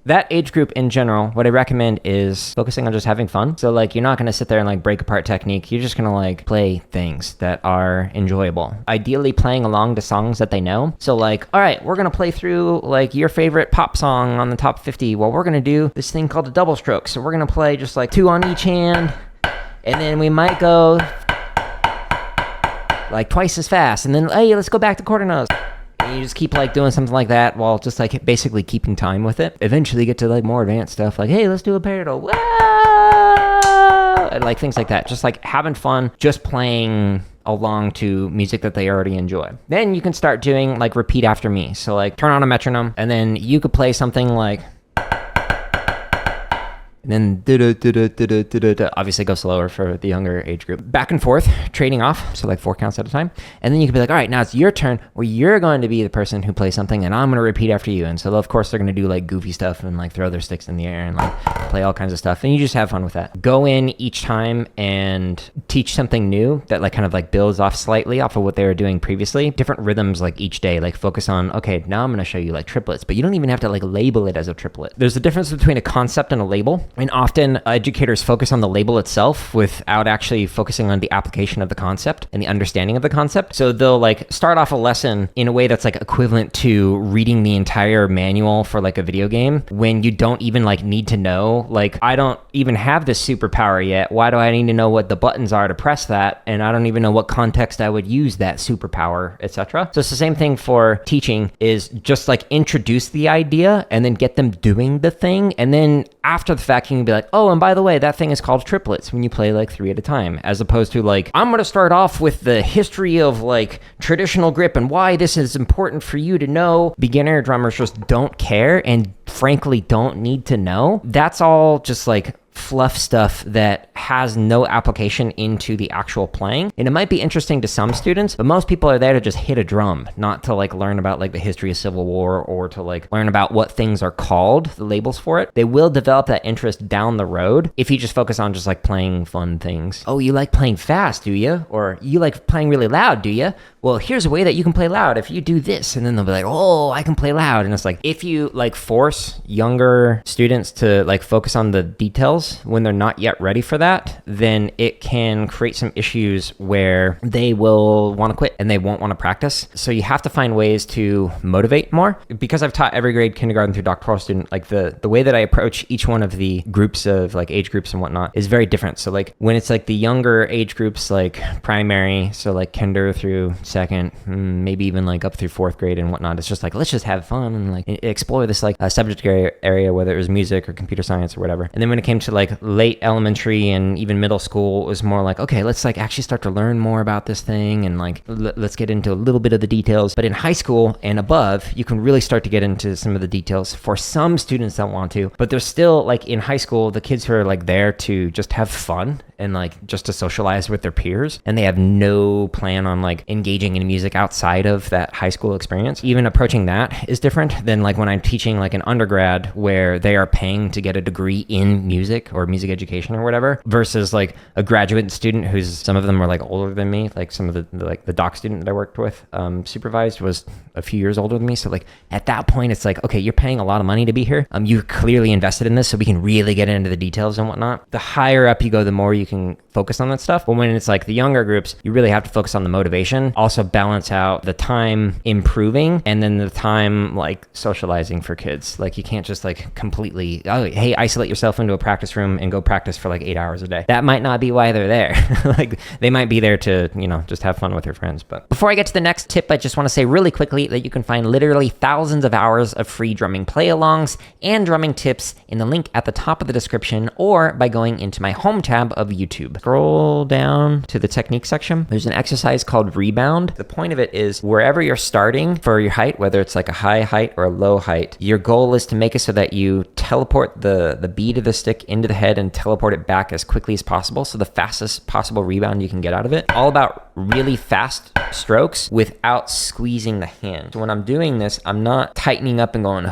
that age group in general, what I recommend is focusing on just having fun. So like, you're not going to sit there and like break apart technique. You're just going to like play things that are enjoyable. Ideally playing along to songs that they know. So like, all right, we're going to play through like your favorite pop song on the top 50. Well, we're going to do this thing called a double stroke. So we're going to play just like 2 on each hand. And then we might go like twice as fast. And then, hey, let's go back to quarter notes. And you just keep like doing something like that while just like basically keeping time with it. Eventually get to like more advanced stuff like, hey, let's do a paradiddle. Whoa! And like things like that. Just like having fun, just playing along to music that they already enjoy. Then you can start doing like repeat after me. So like turn on a metronome and then you could play something like, and then obviously go slower for the younger age group. Back and forth, trading off, so like 4 counts at a time. And then you can be like, all right, now it's your turn where you're going to be the person who plays something and I'm going to repeat after you. And so of course they're going to do like goofy stuff and like throw their sticks in the air and like play all kinds of stuff. And you just have fun with that. Go in each time and teach something new that like kind of like builds off slightly off of what they were doing previously. Different rhythms like each day, like focus on, okay, now I'm going to show you like triplets, but you don't even have to like label it as a triplet. There's a difference between a concept and a label. And often educators focus on the label itself without actually focusing on the application of the concept and the understanding of the concept. So they'll like start off a lesson in a way that's like equivalent to reading the entire manual for like a video game when you don't even like need to know, like, I don't even have this superpower yet. Why do I need to know what the buttons are to press that? And I don't even know what context I would use that superpower, etc. So it's the same thing for teaching, is just like introduce the idea and then get them doing the thing. And then after the fact, you can be like, oh, and by the way, that thing is called triplets when you play like 3 at a time, as opposed to like, I'm going to start off with the history of like traditional grip and why this is important for you to know. Beginner drummers just don't care and frankly don't need to know. That's all just like fluff stuff that has no application into the actual playing. And it might be interesting to some students, but most people are there to just hit a drum, not to like learn about like the history of Civil War or to like learn about what things are called, the labels for it. They will develop that interest down the road if you just focus on just like playing fun things. Oh, you like playing fast, do you? Or you like playing really loud, do you? Well, here's a way that you can play loud if you do this. And then they'll be like, oh, I can play loud. And it's like, if you like force younger students to like focus on the details when they're not yet ready for that, then it can create some issues where they will want to quit and they won't want to practice. So you have to find ways to motivate more. Because I've taught every grade, kindergarten through doctoral student, like the way that I approach each one of the groups of like age groups and whatnot is very different. So like when it's like the younger age groups, like primary, so like kinder through second, maybe even like up through 4th grade and whatnot, it's just like, let's just have fun and like explore this like subject area, whether it was music or computer science or whatever. And then when it came to like late elementary and even middle school, it was more like, okay, let's like actually start to learn more about this thing and like let's get into a little bit of the details. But in high school and above, you can really start to get into some of the details for some students that want to. But there's still like in high school, the kids who are like there to just have fun and like just to socialize with their peers, and they have no plan on like engaging in music outside of that high school experience. Even approaching that is different than like when I'm teaching like an undergrad where they are paying to get a degree in music or music education or whatever, versus like a graduate student who's, some of them are like older than me. Like some of the doc student that I worked with supervised was a few years older than me. So like at that point, it's like, okay, you're paying a lot of money to be here. You're clearly invested in this, so we can really get into the details and whatnot. The higher up you go, the more you can focus on that stuff. But when it's like the younger groups, you really have to focus on the motivation, also balance out the time improving and then the time like socializing for kids. Like you can't just like completely, oh, hey, isolate yourself into a practice room and go practice for like 8 hours a day. That might not be why they're there. Like they might be there to, you know, just have fun with their friends. But before I get to the next tip, I just want to say really quickly that you can find literally thousands of hours of free drumming play-alongs and drumming tips in the link at the top of the description or by going into my home tab of YouTube. Scroll down to the technique section. There's an exercise called rebound. The point of it is wherever you're starting for your height, whether it's like a high height or a low height, your goal is to make it so that you teleport the bead of the stick into the head and teleport it back as quickly as possible. So the fastest possible rebound you can get out of it. All about really fast strokes without squeezing the hand. So when I'm doing this, I'm not tightening up and going,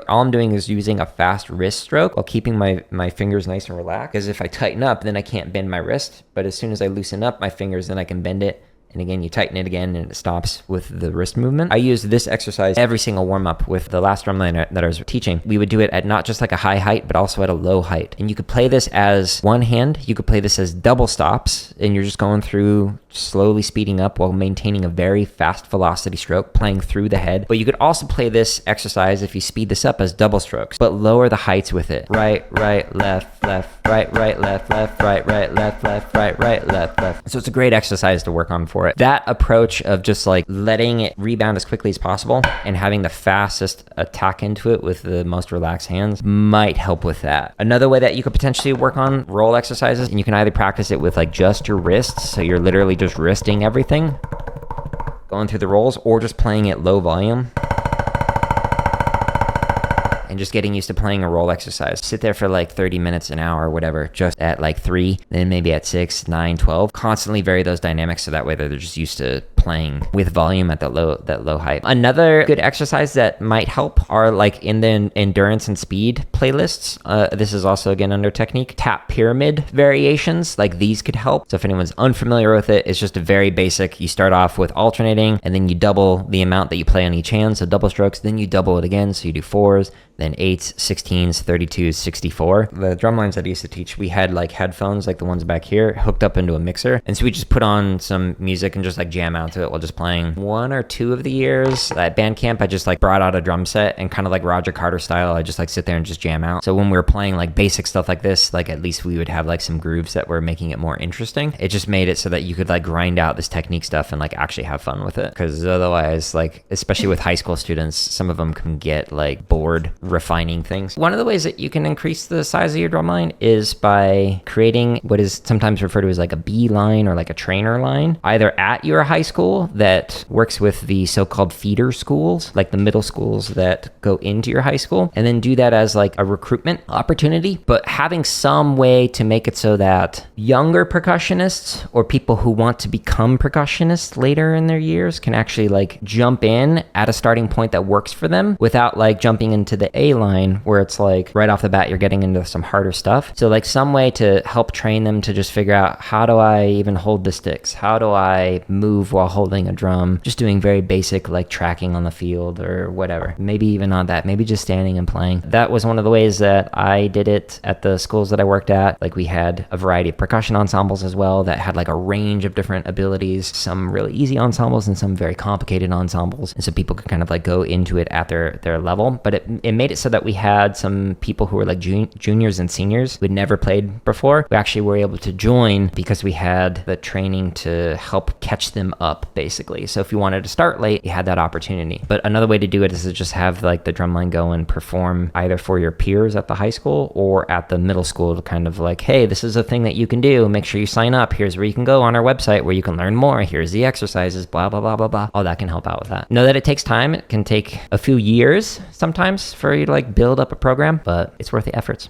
all I'm doing is using a fast wrist stroke while keeping my fingers nice and relaxed. Because if I tighten up, then I can't bend my wrist. But as soon as I loosen up my fingers, then I can bend it And again, you tighten it again and it stops with the wrist movement. I use this exercise every single warm up with the last drumline that I was teaching. We would do it at not just like a high height, but also at a low height. And you could play this as one hand. You could play this as double stops, and you're just going through, slowly speeding up while maintaining a very fast velocity stroke, playing through the head. But you could also play this exercise if you speed this up as double strokes, but lower the heights with it. Right, left, left, right, left, left, right, left, left, right, left, left. So it's a great exercise to work on for it. That approach of just like letting it rebound as quickly as possible and having the fastest attack into it with the most relaxed hands might help with that. Another way that you could potentially work on roll exercises, and you can either practice it with like just your wrists, so you're literally just wristing everything, going through the rolls, or just playing at low volume and just getting used to playing a roll exercise. Sit there for like 30 minutes, an hour, whatever, just at like 3, then maybe at 6, 9, 12. Constantly vary those dynamics so that way they're just used to playing with volume at that low height. Another good exercise that might help are like in the endurance and speed playlists. This is also again under technique. Tap pyramid variations, like these could help. So if anyone's unfamiliar with it, it's just a very basic. You start off with alternating, and then you double the amount that you play on each hand, so double strokes, then you double it again, so you do 4s, then 8s, 16s, 32s, 64. The drum lines that I used to teach, we had like headphones like the ones back here hooked up into a mixer. And so we just put on some music and just like jam out to it while just playing. 1 or 2 of the years at band camp, I just like brought out a drum set and kind of like Roger Carter style, I just like sit there and just jam out. So when we were playing like basic stuff like this, like at least we would have like some grooves that were making it more interesting. It just made it so that you could like grind out this technique stuff and like actually have fun with it. Because otherwise, like especially with high school students, some of them can get like bored refining things. One of the ways that you can increase the size of your drum line is by creating what is sometimes referred to as like a B line or like a trainer line, either at your high school that works with the so-called feeder schools, like the middle schools that go into your high school, and then do that as like a recruitment opportunity, but having some way to make it so that younger percussionists or people who want to become percussionists later in their years can actually like jump in at a starting point that works for them without like jumping into the A line where it's like right off the bat you're getting into some harder stuff. So like some way to help train them to just figure out, how do I even hold the sticks? How do I move while holding a drum? Just doing very basic like tracking on the field or whatever. Maybe even not that, maybe just standing and playing. That was one of the ways that I did it at the schools that I worked at. Like we had a variety of percussion ensembles as well that had like a range of different abilities, some really easy ensembles and some very complicated ensembles. And so people could kind of like go into it at their level, but it made it so that we had some people who were like juniors and seniors who had never played before. We actually were able to join because we had the training to help catch them up, basically. So if you wanted to start late, you had that opportunity. But another way to do it is to just have like the drumline go and perform either for your peers at the high school or at the middle school to kind of like, hey, this is a thing that you can do. Make sure you sign up. Here's where you can go on our website where you can learn more. Here's the exercises, blah, blah, blah, blah, blah. All that can help out with that. Know that it takes time. It can take a few years sometimes for you to like build up a program, but it's worth the efforts.